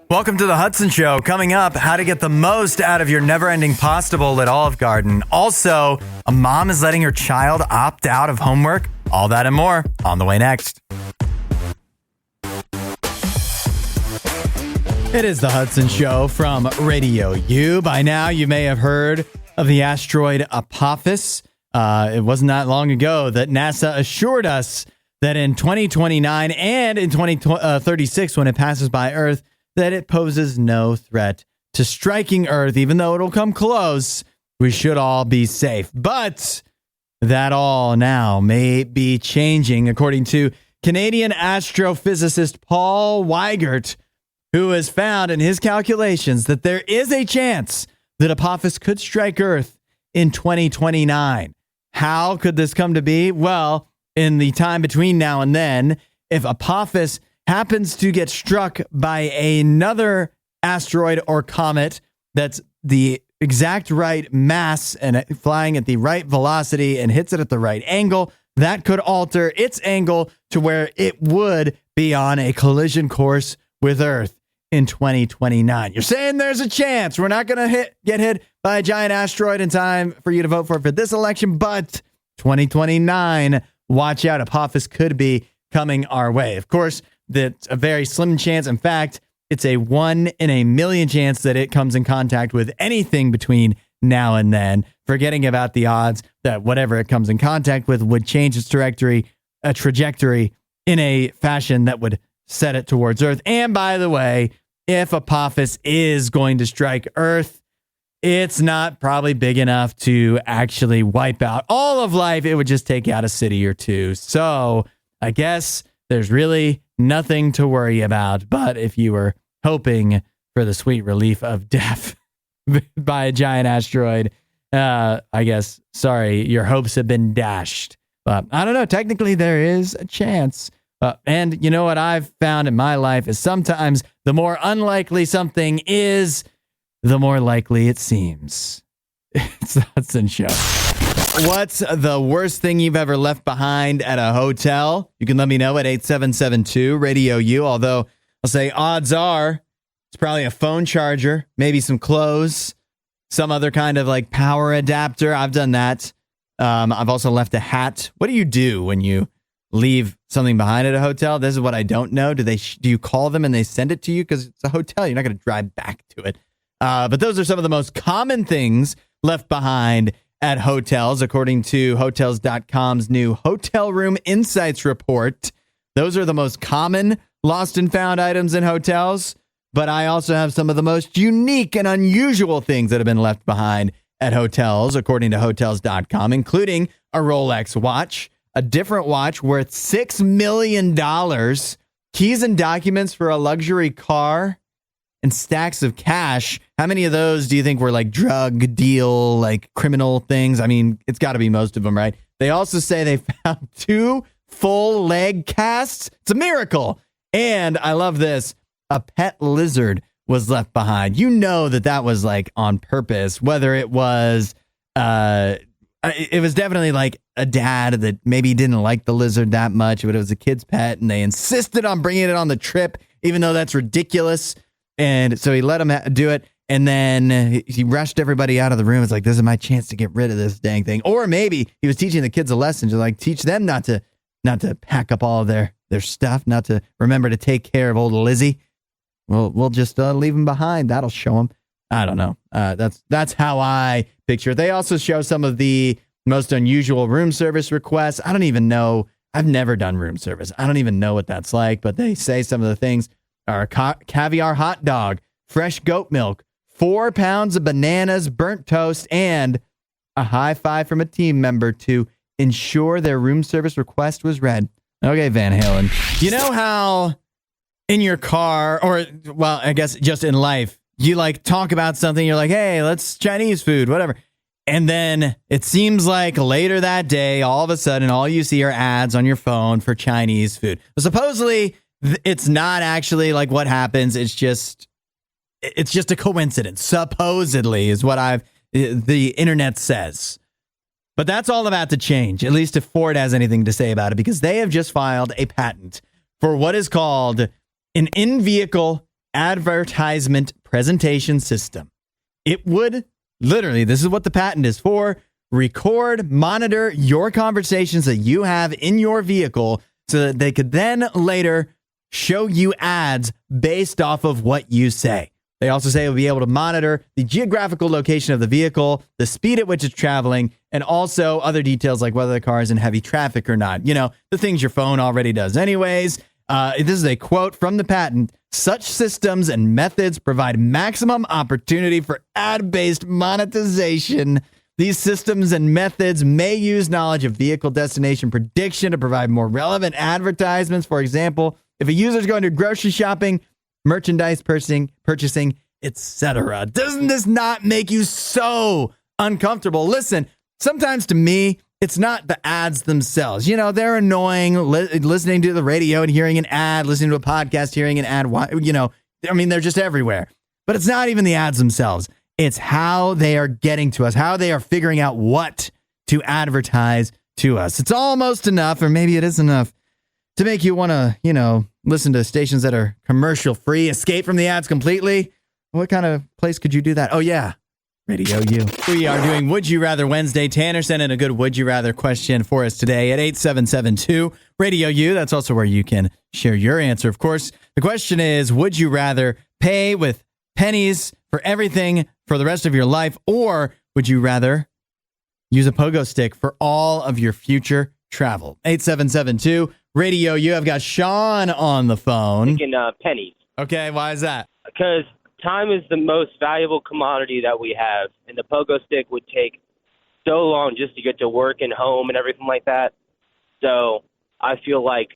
Welcome to the Hudson Show. Coming up, how to get the most out of your never-ending pasta bowl at Olive Garden. Also, a mom is letting her child opt out of homework. All that and more on the way next. It is the Hudson Show from RadioU. By now, you may have heard of the asteroid Apophis. It wasn't that long ago that NASA assured us that in 2029 and in 2036, when it passes by Earth, that it poses no threat to striking Earth, even though it'll come close. We should all be safe. But that all now may be changing, according to Canadian astrophysicist Paul Weigert, who has found in his calculations that there is a chance that Apophis could strike Earth in 2029. How could this come to be? Well, in the time between now and then, if Apophis happens to get struck by another asteroid or comet that's the exact right mass and flying at the right velocity and hits it at the right angle, that could alter its angle to where it would be on a collision course with Earth in 2029. You're saying there's a chance we're not going to get hit by a giant asteroid in time for you to vote for this election, but 2029, watch out. Apophis could be coming our way. Of course, that's a very slim chance. In fact, it's a 1 in a million chance that it comes in contact with anything between now and then, forgetting about the odds that whatever it comes in contact with would change its trajectory in a fashion that would set it towards Earth. And by the way, if Apophis is going to strike Earth, it's not probably big enough to actually wipe out all of life. It would just take out a city or two. So I guess there's really nothing to worry about. But if you were hoping for the sweet relief of death by a giant asteroid, I guess, sorry, your hopes have been dashed. But I don't know. Technically, there is a chance. And you know what I've found in my life is sometimes the more unlikely something is, the more likely it seems. It's the Hudson Show. What's the worst thing you've ever left behind at a hotel? You can let me know at 8772-RADIO-U, although I'll say odds are it's probably a phone charger, maybe some clothes, some other kind of like power adapter. I've done that. I've also left a hat. What do you do when you leave something behind at a hotel? This is what I don't know. Do you call them and they send it to you? Because it's a hotel. You're not going to drive back to it. But those are some of the most common things left behind at hotels, according to Hotels.com's new Hotel Room Insights report. Those are the most common lost and found items in hotels. But I also have some of the most unique and unusual things that have been left behind at hotels, according to Hotels.com, including a Rolex watch, a different watch worth $6 million, keys and documents for a luxury car, and stacks of cash. How many of those do you think were like drug deal, like criminal things? I mean, it's got to be most of them, right? They also say they found 2 full leg casts. It's a miracle. And I love this. A pet lizard was left behind. You know that was like on purpose, whether it was definitely like a dad that maybe didn't like the lizard that much, but it was a kid's pet and they insisted on bringing it on the trip, even though that's ridiculous. And so he let him do it. And then he rushed everybody out of the room. It's like, this is my chance to get rid of this dang thing. Or maybe he was teaching the kids a lesson to like teach them not to pack up all of their stuff, not to remember to take care of old Lizzie. Well, we'll just leave them behind. That'll show them. I don't know. That's how I picture it. They also show some of the most unusual room service requests. I don't even know. I've never done room service. I don't even know what that's like, but they say some of the things are a caviar hot dog, fresh goat milk, 4 pounds of bananas, burnt toast, and a high five from a team member to ensure their room service request was read. Okay, Van Halen. You know how in your car, or, well, I guess just in life, you like talk about something, you're like, hey, let's Chinese food, whatever. And then it seems like later that day, all of a sudden, all you see are ads on your phone for Chinese food. But supposedly, it's not actually like what happens. It's just a coincidence. Supposedly is what the internet says. But that's all about to change, at least if Ford has anything to say about it, because they have just filed a patent for what is called an in-vehicle advertisement presentation system. It would literally, this is what the patent is for, record, monitor your conversations that you have in your vehicle so that they could then later show you ads based off of what you say. They also say it will be able to monitor the geographical location of the vehicle, the speed at which it's traveling, and also other details like whether the car is in heavy traffic or not. You know, the things your phone already does anyways. This is a quote from the patent. Such systems and methods provide maximum opportunity for ad-based monetization. These systems and methods may use knowledge of vehicle destination prediction to provide more relevant advertisements. For example, if a user is going to grocery shopping, merchandise purchasing, etc. Doesn't this not make you so uncomfortable? Listen, sometimes to me, it's not the ads themselves. You know, they're annoying, listening to the radio and hearing an ad, listening to a podcast, hearing an ad. You know, I mean, they're just everywhere. But it's not even the ads themselves. It's how they are getting to us, how they are figuring out what to advertise to us. It's almost enough, or maybe it is enough, to make you want to, you know, listen to stations that are commercial free, escape from the ads completely. What kind of place could you do that? Oh, yeah. RadioU. We are doing Would You Rather Wednesday. Tanner sent in a good Would You Rather question for us today at 8772 RadioU. That's also where you can share your answer. Of course, the question is, would you rather pay with pennies for everything for the rest of your life, or would you rather use a pogo stick for all of your future travel? 8772 RadioU. I've got Sean on the phone. Thinking pennies. Okay, why is that? Because time is the most valuable commodity that we have, and the pogo stick would take so long just to get to work and home and everything like that. So I feel like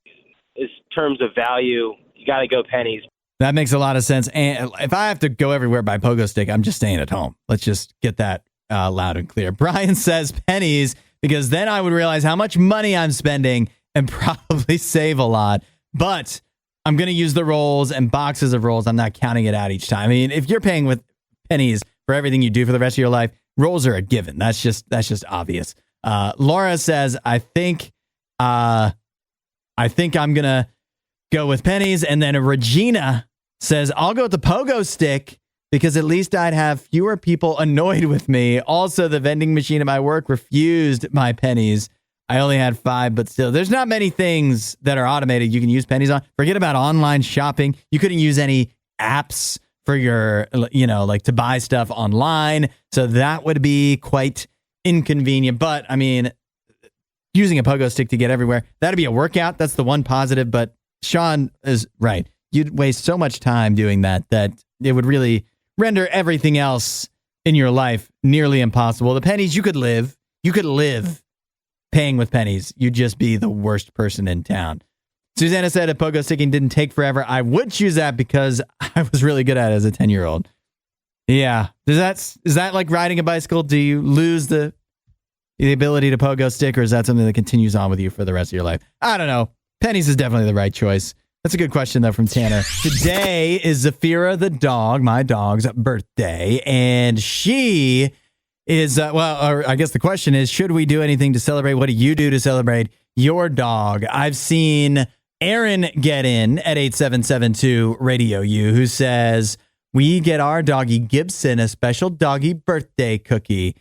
in terms of value, you got to go pennies. That makes a lot of sense. And if I have to go everywhere by pogo stick, I'm just staying at home. Let's just get that loud and clear. Brian says pennies because then I would realize how much money I'm spending and probably save a lot. But I'm going to use the rolls and boxes of rolls. I'm not counting it out each time. I mean, if you're paying with pennies for everything you do for the rest of your life, rolls are a given. That's just obvious. Laura says, I think I'm going to go with pennies. And then Regina says, I'll go with the pogo stick because at least I'd have fewer people annoyed with me. Also, the vending machine at my work refused my pennies. I only had 5, but still, there's not many things that are automated you can use pennies on. Forget about online shopping. You couldn't use any apps for your, you know, like to buy stuff online. So that would be quite inconvenient. But I mean, using a pogo stick to get everywhere, that'd be a workout. That's the one positive. But Sean is right. You'd waste so much time doing that it would really render everything else in your life nearly impossible. The pennies, you could live paying with pennies. You'd just be the worst person in town. Susanna said if pogo sticking didn't take forever, I would choose that because I was really good at it as a 10-year-old. Yeah. Is that like riding a bicycle? Do you lose the ability to pogo stick, or is that something that continues on with you for the rest of your life? I don't know. Pennies is definitely the right choice. That's a good question, though, from Tanner. Today is Zafira the dog, my dog's birthday, and she is, I guess the question is, should we do anything to celebrate? What do you do to celebrate your dog? I've seen Aaron get in at 8772 RadioU, who says, we get our doggy Gibson a special doggy birthday cookie.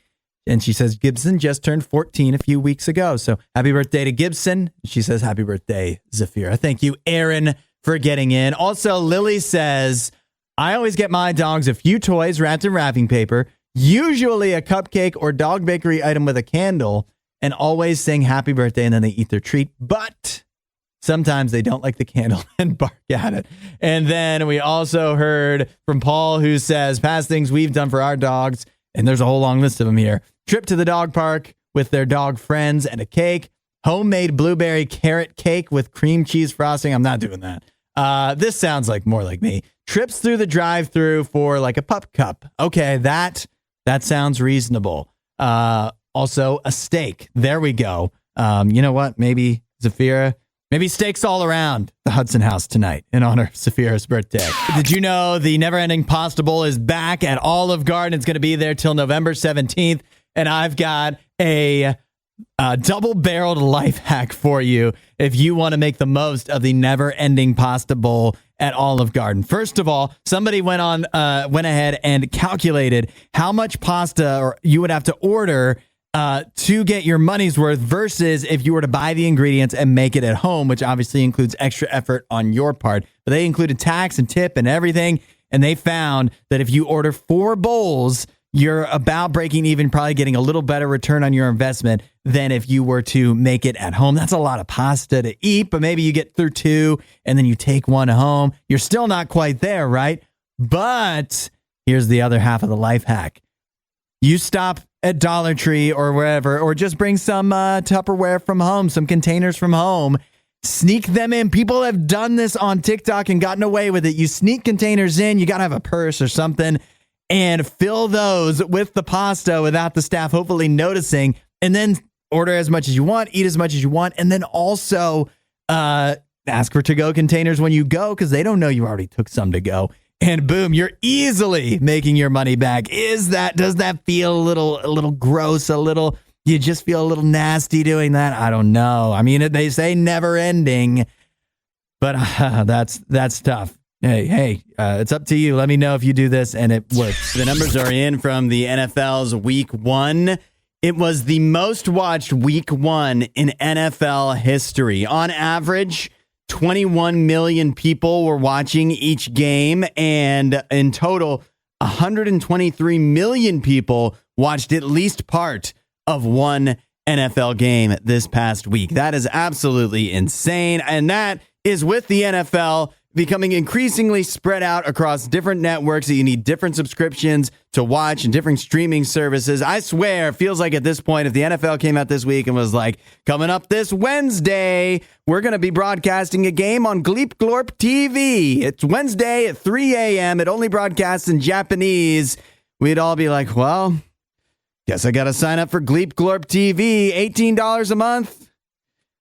And she says, Gibson just turned 14 a few weeks ago. So happy birthday to Gibson. She says, happy birthday, Zafira. Thank you, Aaron, for getting in. Also, Lily says, I always get my dogs a few toys wrapped in wrapping paper, usually a cupcake or dog bakery item with a candle, and always sing happy birthday, and then they eat their treat. But sometimes they don't like the candle and bark at it. And then we also heard from Paul, who says, past things we've done for our dogs, and there's a whole long list of them here. Trip to the dog park with their dog friends and a cake. Homemade blueberry carrot cake with cream cheese frosting. I'm not doing that. This sounds like more like me. Trips through the drive-thru for like a pup cup. Okay, that sounds reasonable. Also, a steak. There we go. You know what? Maybe Zafira. Maybe steaks all around the Hudson house tonight in honor of Zafira's birthday. Did you know the Never Ending Pasta Bowl is back at Olive Garden? It's going to be there till November 17th. And I've got a double-barreled life hack for you if you want to make the most of the Never Ending Pasta Bowl at Olive Garden. First of all, somebody went ahead and calculated how much pasta you would have to order to get your money's worth versus if you were to buy the ingredients and make it at home, which obviously includes extra effort on your part. But they included tax and tip and everything. And they found that if you order 4 bowls, you're about breaking even, probably getting a little better return on your investment than if you were to make it at home. That's a lot of pasta to eat, but maybe you get through 2 and then you take 1 home. You're still not quite there, right? But here's the other half of the life hack. You stop at Dollar Tree or wherever, or just bring some Tupperware from home, some containers from home, sneak them in. People have done this on TikTok and gotten away with it. You sneak containers in, you got to have a purse or something, and fill those with the pasta without the staff hopefully noticing, and then order as much as you want, eat as much as you want, and then also ask for to-go containers when you go because they don't know you already took some to go. And boom, you're easily making your money back. Does that feel a little gross, you just feel a little nasty doing that? I don't know. I mean, they say never ending, but that's tough. Hey, it's up to you. Let me know if you do this and it works. The numbers are in from the NFL's week 1. It was the most watched week 1 in NFL history. On average, 21 million people were watching each game, and in total, 123 million people watched at least part of one NFL game this past week. That is absolutely insane, and that is with the NFL becoming increasingly spread out across different networks that you need different subscriptions to watch and different streaming services. I swear, it feels like at this point, if the NFL came out this week and was like, coming up this Wednesday, we're going to be broadcasting a game on Gleep Glorp TV. It's Wednesday at 3 a.m. It only broadcasts in Japanese. We'd all be like, well, guess I got to sign up for Gleep Glorp TV. $18 a month.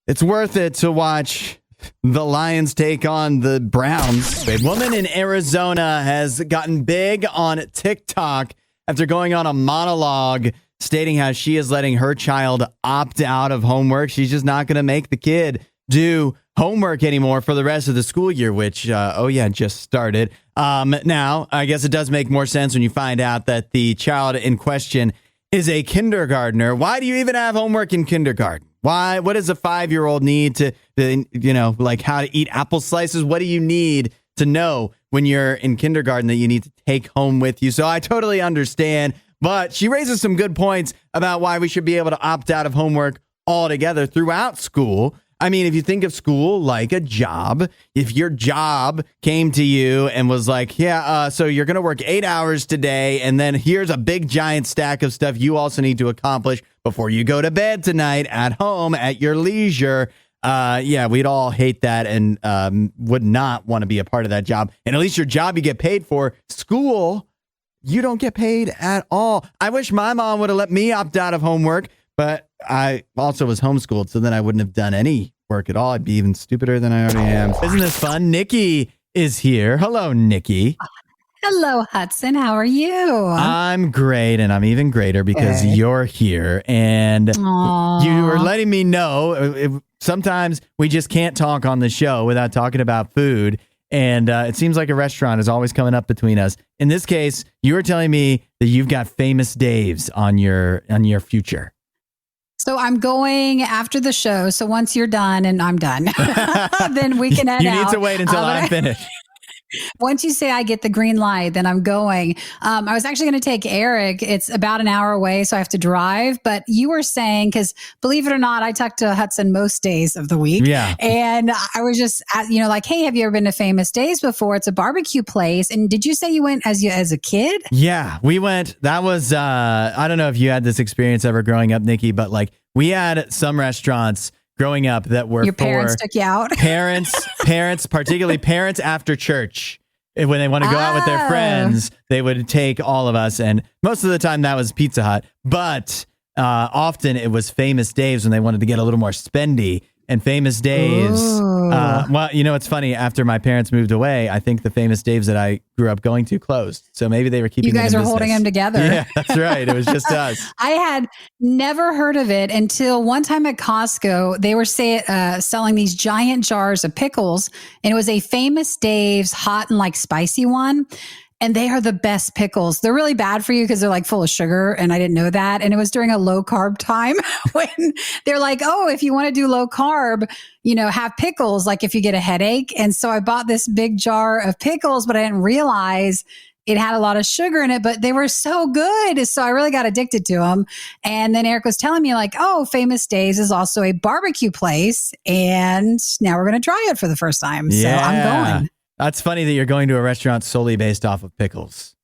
It's worth it to watch the Lions take on the Browns. A woman in Arizona has gotten big on TikTok after going on a monologue stating how she is letting her child opt out of homework. She's just not going to make the kid do homework anymore for the rest of the school year, which, just started. Now, I guess it does make more sense when you find out that the child in question is a kindergartner. Why do you even have homework in kindergarten? Why? What does a 5-year-old need to like how to eat apple slices? What do you need to know when you're in kindergarten that you need to take home with you? So I totally understand, but she raises some good points about why we should be able to opt out of homework altogether throughout school. I mean, if you think of school like a job, if your job came to you and was like, so you're going to work 8 hours today, and then here's a big giant stack of stuff you also need to accomplish before you go to bed tonight at home at your leisure. We'd all hate that and would not want to be a part of that job. And at least your job you get paid for. School, you don't get paid at all. I wish my mom would have let me opt out of homework, but I also was homeschooled, so then I wouldn't have done any work at all. I'd be even stupider than I already am. Isn't this fun? Nikki is here. Hello, Nikki. Hello, Hudson. How are you? I'm great, and I'm even greater because you're here. And Aww. you were letting me know sometimes we just can't talk on the show without talking about food. And it seems like a restaurant is always coming up between us. In this case, you were telling me that you've got Famous Dave's on your future. So I'm going after the show. So once you're done and I'm done, then we can head out. You need to wait until I'm finished. Once you say I get the green light, then I'm going. I was actually going to take Eric. It's about an hour away, so I have to drive. But you were saying, because believe it or not, I talk to Hudson most days of the week. Yeah. And I was just, like, hey, have you ever been to Famous Dave's before? It's a barbecue place. And did you say you went as a kid? Yeah, we went. That was, I don't know if you had this experience ever growing up, Nikki, but like we had some restaurants growing up that were your parents took you out. parents, particularly parents after church. When they want to go out with their friends, they would take all of us. And most of the time that was Pizza Hut, but often it was Famous Dave's when they wanted to get a little more spendy. And Famous Dave's, Ooh. well, you know, it's funny. After my parents moved away, I think the Famous Dave's that I grew up going to closed. So maybe they were keeping You guys them are in holding business. them together. Yeah, that's right. It was just us. I had never heard of it until one time at Costco, they were selling these giant jars of pickles, and it was a Famous Dave's hot and like spicy one. And they are the best pickles. They're really bad for you because they're like full of sugar. And I didn't know that. And it was during a low carb time when they're like, oh, if you want to do low carb, you know, have pickles, like if you get a headache. And so I bought this big jar of pickles, but I didn't realize it had a lot of sugar in it, but they were so good. So I really got addicted to them. And then Eric was telling me like, oh, Famous Dave's is also a barbecue place. And now we're going to try it for the first time. So I'm going. That's funny that you're going to a restaurant solely based off of pickles.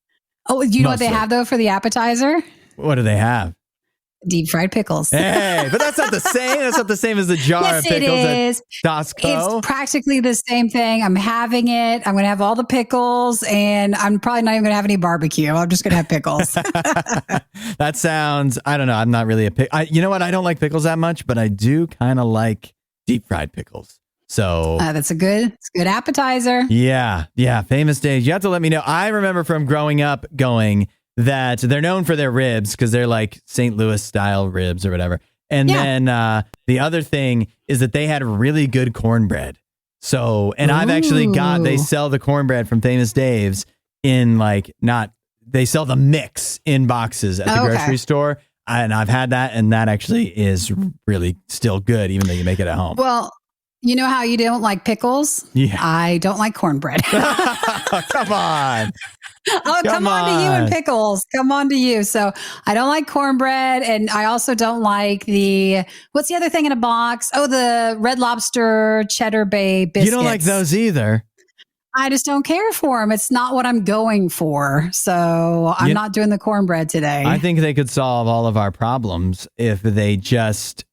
Oh, do you know what Mostly. they have though for the appetizer? What do they have? Deep fried pickles. Hey, but that's not the same. That's not the same as the jar Yes, of pickles it is. at Costco. It's practically the same thing. I'm having it. I'm going to have all the pickles, and I'm probably not even going to have any barbecue. I'm just going to have pickles. That sounds, I don't know. I'm not really you know what? I don't like pickles that much, but I do kind of like deep fried pickles. So That's a good appetizer. yeah. Famous Dave's. You have to let me know. I remember from growing up going that they're known for their ribs because they're like St. Louis style ribs or whatever. And then the other thing is that they had really good cornbread. So, and I've actually they sell the cornbread from Famous Dave's in they sell the mix in boxes at the grocery store. And I've had that, and that actually is really still good, even though you make it at home. Well, you know how you don't like pickles? Yeah. I don't like cornbread. Come on. Oh, come on to you and pickles. Come on to you. So I don't like cornbread. And I also don't like what's the other thing in a box? Oh, the Red Lobster Cheddar Bay biscuits. You don't like those either. I just don't care for them. It's not what I'm going for. So I'm not doing the cornbread today. I think they could solve all of our problems if they just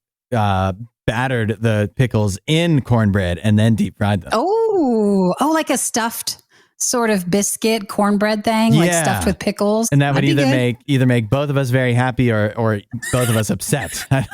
battered the pickles in cornbread and then deep fried them. Oh, like a stuffed sort of biscuit cornbread thing, like stuffed with pickles. And that would either make both of us very happy or both of us upset. I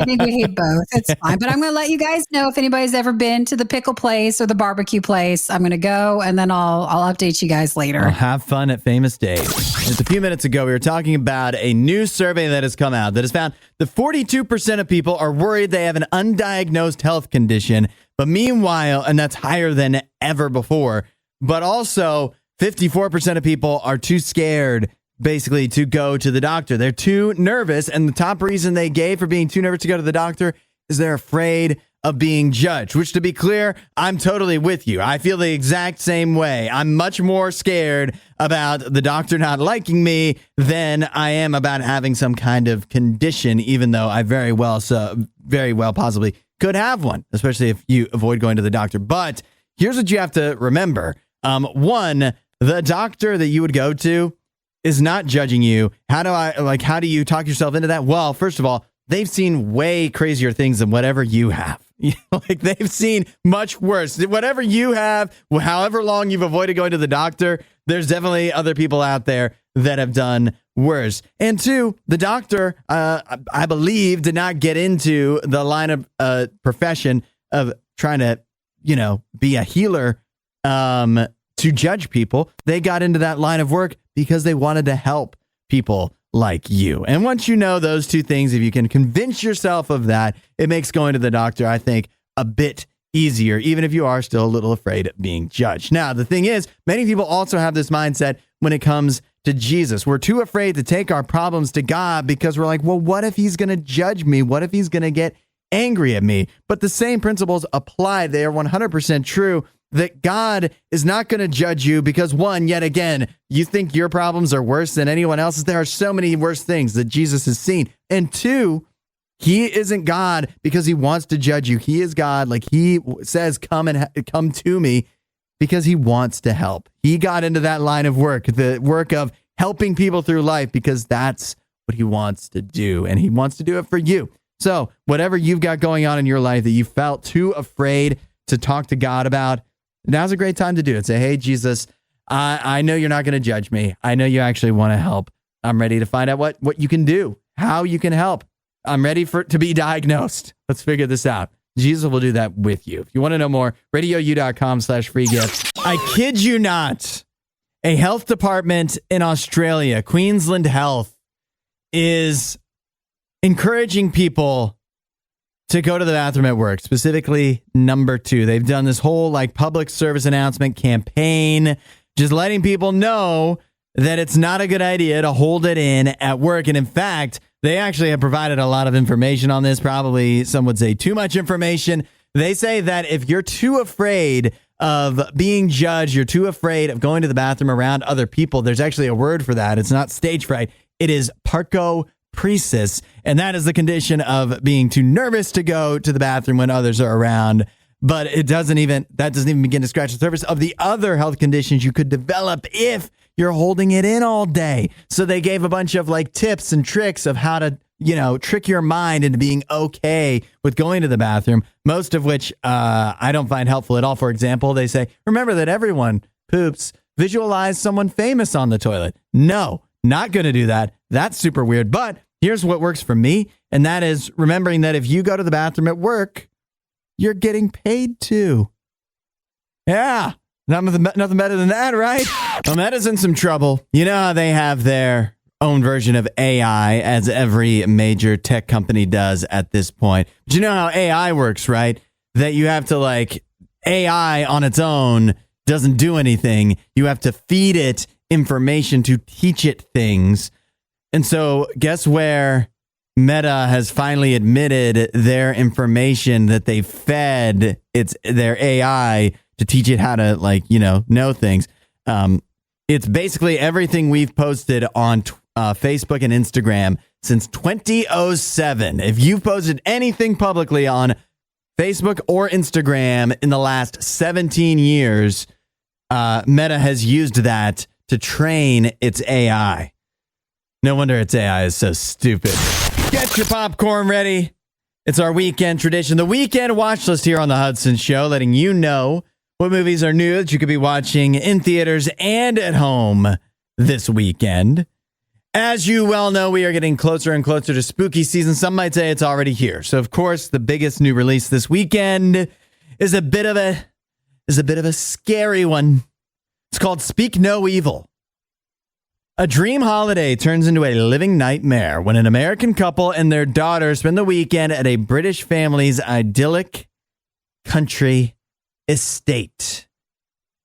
think we hate both. It's fine. But I'm going to let you guys know if anybody's ever been to the pickle place or the barbecue place. I'm going to go, and then I'll update you guys later. Well, have fun at Famous Dave's. Just a few minutes ago, we were talking about a new survey that has come out that has found that 42% of people are worried they have an undiagnosed health condition. But meanwhile, and that's higher than ever before, but also 54% of people are too scared basically to go to the doctor. They're too nervous. And the top reason they gave for being too nervous to go to the doctor is they're afraid of being judged, which, to be clear, I'm totally with you. I feel the exact same way. I'm much more scared about the doctor not liking me than I am about having some kind of condition, even though I very well possibly could have one, especially if you avoid going to the doctor. But here's what you have to remember. One, the doctor that you would go to is not judging you. How do you talk yourself into that? Well, first of all, they've seen way crazier things than whatever you have. Like, they've seen much worse. Whatever you have, however long you've avoided going to the doctor, there's definitely other people out there that have done worse. And two, the doctor, I believe, did not get into the line of profession of trying to, be a healer to judge people. They got into that line of work because they wanted to help people like you. And once you know those two things, if you can convince yourself of that, it makes going to the doctor, I think, a bit easier, even if you are still a little afraid of being judged. Now, the thing is, many people also have this mindset when it comes to Jesus. We're too afraid to take our problems to God because we're like, well, what if he's going to judge me? What if he's going to get angry at me? But the same principles apply. They are 100% true. That God is not going to judge you because, one, yet again, you think your problems are worse than anyone else's. There are so many worse things that Jesus has seen. And two, he isn't God because he wants to judge you. He is God, like he says, come to me, because he wants to help. He got into that line of work, the work of helping people through life, because that's what he wants to do. And he wants to do it for you. So whatever you've got going on in your life that you felt too afraid to talk to God about, now's a great time to do it. Say, hey, Jesus, I know you're not going to judge me. I know you actually want to help. I'm ready to find out what you can do, how you can help. I'm ready to be diagnosed. Let's figure this out. Jesus will do that with you. If you want to know more, radiou.com/free gift. I kid you not. A health department in Australia, Queensland Health, is encouraging people to go to the bathroom at work, specifically number 2. They've done this whole public service announcement campaign, just letting people know that it's not a good idea to hold it in at work. And in fact, they actually have provided a lot of information on this, probably some would say too much information. They say that if you're too afraid of being judged, you're too afraid of going to the bathroom around other people, there's actually a word for that. It's not stage fright. It is parkopresis. And that is the condition of being too nervous to go to the bathroom when others are around. But that doesn't even begin to scratch the surface of the other health conditions you could develop if you're holding it in all day. So they gave a bunch of tips and tricks of how to, trick your mind into being okay with going to the bathroom, most of which I don't find helpful at all. For example, they say, remember that everyone poops. Visualize someone famous on the toilet. No, not going to do that. That's super weird. But here's what works for me. And that is remembering that if you go to the bathroom at work, you're getting paid too. Yeah. Nothing better than that, right? Well, Meta's in some trouble. You know how they have their own version of AI, as every major tech company does at this point. But you know how AI works, right? That you have to AI on its own doesn't do anything. You have to feed it information to teach it things. And so guess where Meta has finally admitted their information that they fed their AI to teach it how to know things. It's basically everything we've posted on Facebook and Instagram since 2007. If you've posted anything publicly on Facebook or Instagram in the last 17 years, Meta has used that to train its AI. No wonder its AI is so stupid. Get your popcorn ready. It's our weekend tradition, the weekend watch list here on the Hudson Show, letting you know what movies are new that you could be watching in theaters and at home this weekend. As you well know, we are getting closer and closer to spooky season. Some might say it's already here. So, of course, the biggest new release this weekend is a bit of a scary one. It's called Speak No Evil. A dream holiday turns into a living nightmare when an American couple and their daughter spend the weekend at a British family's idyllic country estate.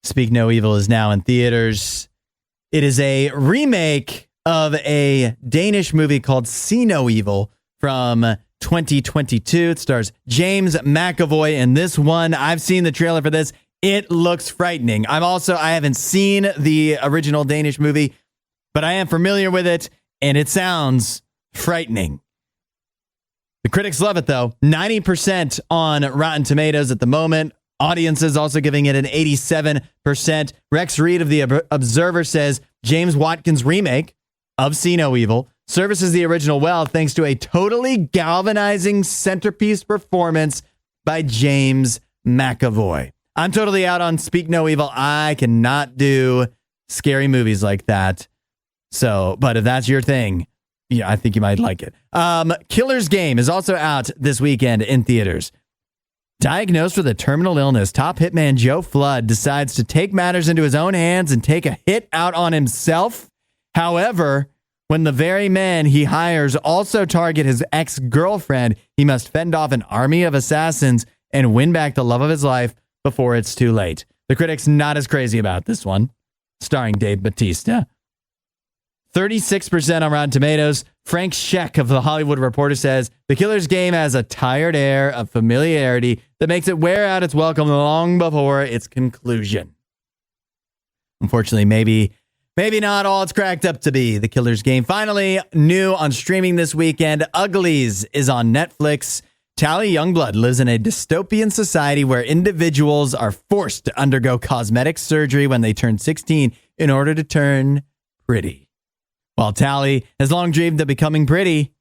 Speak No Evil is now in theaters. It is a remake of a Danish movie called See No Evil from 2022. It stars James McAvoy in this one. I've seen the trailer for this. It looks frightening. I haven't seen the original Danish movie, but I am familiar with it, and it sounds frightening. The critics love it, though. 90% on Rotten Tomatoes at the moment. Audiences also giving it an 87%. Rex Reed of The Observer says James Watkins' remake of See No Evil services the original well thanks to a totally galvanizing centerpiece performance by James McAvoy. I'm totally out on Speak No Evil. I cannot do scary movies like that. So, but if that's your thing, I think you might like it. Killer's Game is also out this weekend in theaters. Diagnosed with a terminal illness, top hitman Joe Flood decides to take matters into his own hands and take a hit out on himself. However, when the very men he hires also target his ex-girlfriend, he must fend off an army of assassins and win back the love of his life before it's too late. The critics not as crazy about this one. Starring Dave Bautista. 36% on Rotten Tomatoes. Frank Scheck of The Hollywood Reporter says, The Killer's Game has a tired air of familiarity that makes it wear out its welcome long before its conclusion. Unfortunately, maybe not all it's cracked up to be. The Killer's Game. Finally, new on streaming this weekend, Uglies is on Netflix. Tally Youngblood lives in a dystopian society where individuals are forced to undergo cosmetic surgery when they turn 16 in order to turn pretty. While Tally has long dreamed of becoming pretty,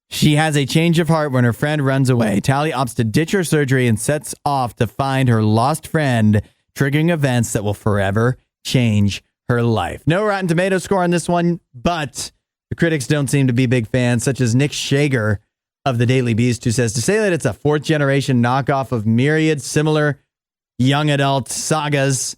she has a change of heart when her friend runs away. Tally opts to ditch her surgery and sets off to find her lost friend, triggering events that will forever change her life. No Rotten Tomatoes score on this one, but the critics don't seem to be big fans, such as Nick Shager of the Daily Beast, who says, to say that it's a fourth generation knockoff of myriad similar young adult sagas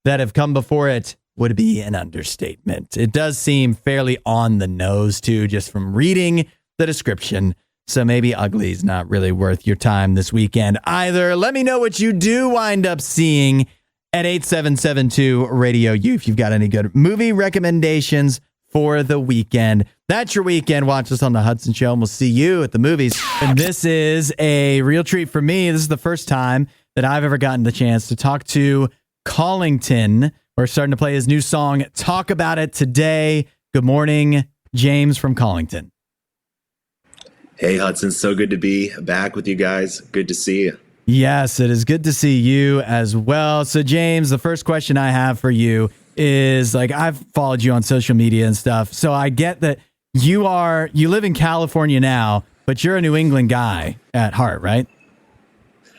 that have come before it would be an understatement. It does seem fairly on the nose, too, just from reading the description. So maybe Ugly's not really worth your time this weekend either. Let me know what you do wind up seeing at 8772 Radio U if you've got any good movie recommendations for the weekend. That's your weekend. Watch us on the Hudson Show, and we'll see you at the movies. And this is a real treat for me. This is the first time that I've ever gotten the chance to talk to Collington. We're starting to play his new song, Talk About It, today. Good morning, James from Collington. Hey, Hudson. So good to be back with you guys. Good to see you. Yes, it is good to see you as well. So, James, the first question I have for you is, like, I've followed you on social media and stuff, so I get that you live in California now, but you're a New England guy at heart, right?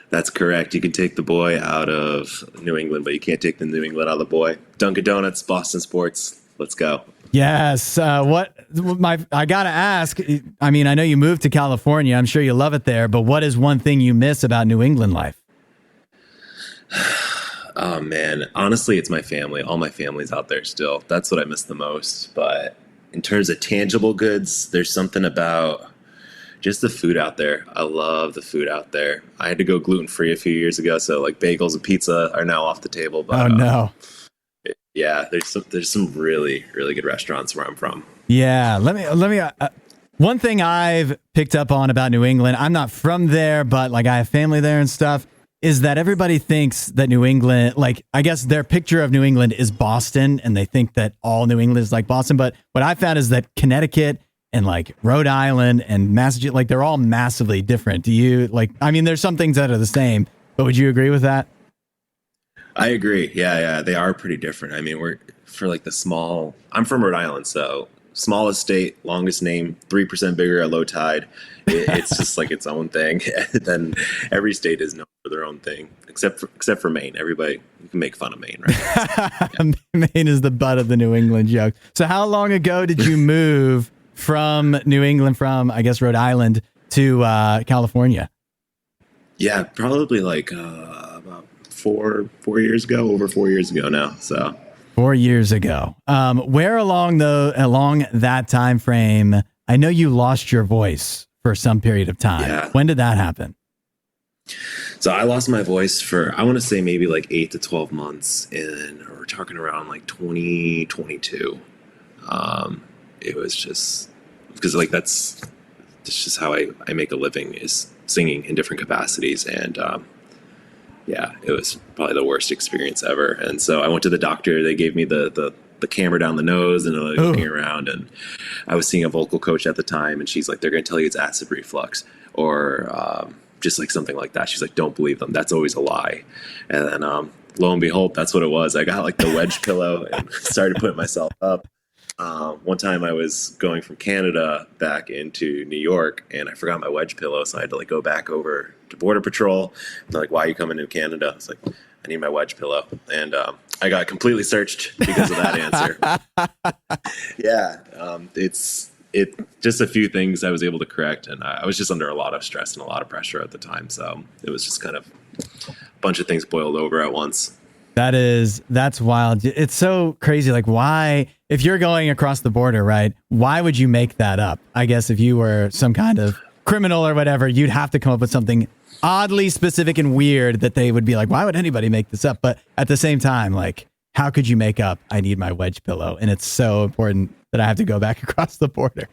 That's correct. You can take the boy out of New England, but you can't take the New England out of the boy. Dunkin' Donuts, Boston sports. Let's go. Yes. I gotta ask. I mean, I know you moved to California. I'm sure you love it there, but what is one thing you miss about New England life? Oh, man. Honestly, it's my family. All my family's out there still. That's what I miss the most. But in terms of tangible goods, there's something about just the food out there. I love the food out there. I had to go gluten-free a few years ago, so like bagels and pizza are now off the table. But, oh, no. Yeah, there's some really, really good restaurants where I'm from. Yeah. Let me one thing I've picked up on about New England, I'm not from there, but like I have family there and stuff, is that everybody thinks that New England, like, I guess their picture of New England is Boston, and they think that all New England is like Boston. But what I found is that Connecticut and like Rhode Island and Massachusetts, like, they're all massively different. Do you like, I mean, there's some things that are the same, but would you agree with that? I agree. Yeah, they are pretty different. I mean, I'm from Rhode Island, so smallest state, longest name, 3% bigger at low tide. It's just like its own thing. Then every state is known for their own thing, except for Maine. Everybody, you can make fun of Maine, right? Yeah. Maine is the butt of the New England joke. So how long ago did you move from New England, from, I guess, Rhode Island to California? Yeah, probably like about 4 years ago, over 4 years ago now. So 4 years ago. Where along that time frame, I know you lost your voice for some period of time. Yeah. When did that happen? So I lost my voice for, I want to say maybe like 8 to 12 months, and we're talking around like 2022. It was just because like that's just how I make a living, is singing in different capacities. And yeah, it was probably the worst experience ever. And so I went to the doctor. They gave me the camera down the nose and looking around. And I was seeing a vocal coach at the time, and she's like, they're going to tell you it's acid reflux or just like something like that. She's like, don't believe them. That's always a lie. And then lo and behold, that's what it was. I got like the wedge pillow and started putting myself up. One time I was going from Canada back into New York, and I forgot my wedge pillow, so I had to like go back over to Border Patrol. And they're like, why are you coming to Canada? I was like, I need my wedge pillow. And I got completely searched because of that answer. Yeah, it's just a few things I was able to correct, and I was just under a lot of stress and a lot of pressure at the time. So it was just kind of a bunch of things boiled over at once. That's wild. It's so crazy. Like, why, if you're going across the border, right, why would you make that up? I guess if you were some kind of criminal or whatever, you'd have to come up with something oddly specific and weird that they would be like, why would anybody make this up? But at the same time, like, how could you make up, I need my wedge pillow? And it's so important that I have to go back across the border.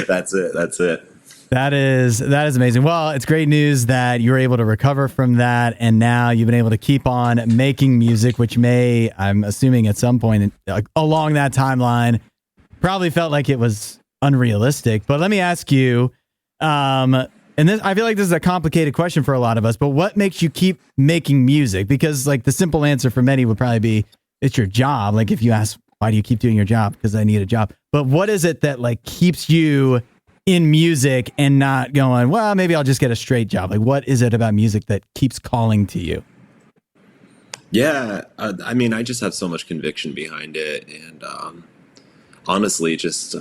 That's it. That is amazing. Well, it's great news that you were able to recover from that, and now you've been able to keep on making music, which may, I'm assuming at some point along that timeline, probably felt like it was unrealistic. But let me ask you, and this, I feel like this is a complicated question for a lot of us, but what makes you keep making music? Because like the simple answer for many would probably be, it's your job. Like if you ask, why do you keep doing your job? Because I need a job. But what is it that like keeps you in music and not going, well, maybe I'll just get a straight job? Like, what is it about music that keeps calling to you? Yeah, I mean, I just have so much conviction behind it, and honestly, just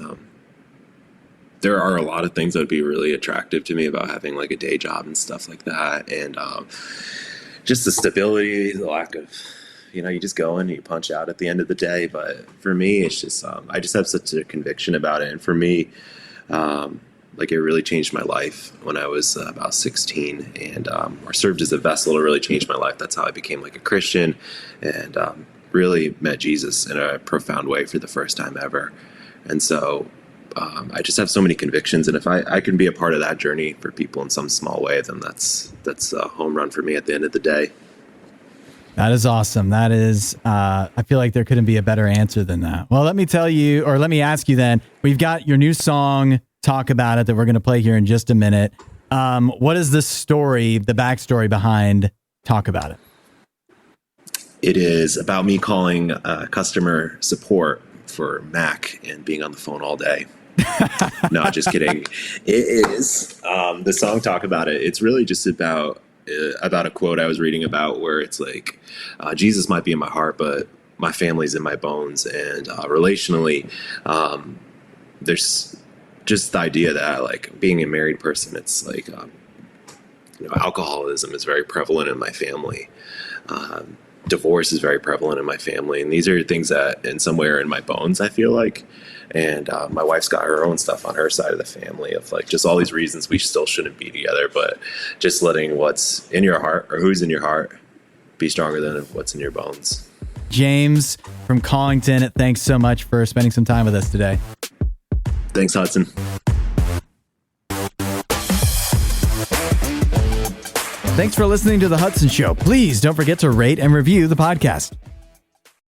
there are a lot of things that would be really attractive to me about having like a day job and stuff like that. And just the stability, the lack of, you just go in and you punch out at the end of the day. But for me, it's just, I just have such a conviction about it. And for me, like it really changed my life when I was about 16 and or served as a vessel to really change my life. That's how I became like a Christian and really met Jesus in a profound way for the first time ever. And so I just have so many convictions. And if I can be a part of that journey for people in some small way, then that's a home run for me at the end of the day. That is awesome. That is, I feel like there couldn't be a better answer than that. Well, let me tell you, or let me ask you then, we've got your new song, Talk About It, that we're going to play here in just a minute. What is the story, the backstory behind Talk About It? It is about me calling customer support for Mac and being on the phone all day. No, just kidding. It is. The song Talk About It, it's really just about a quote I was reading about where it's like, Jesus might be in my heart, but my family's in my bones. And relationally, there's just the idea that like being a married person, it's like, alcoholism is very prevalent in my family. Divorce is very prevalent in my family. And these are things that in somewhere in my bones, I feel like. And my wife's got her own stuff on her side of the family of like just all these reasons we still shouldn't be together, but just letting what's in your heart or who's in your heart be stronger than what's in your bones. James from Collington, thanks so much for spending some time with us today. Thanks, Hudson. Thanks for listening to The Hudson Show. Please don't forget to rate and review the podcast.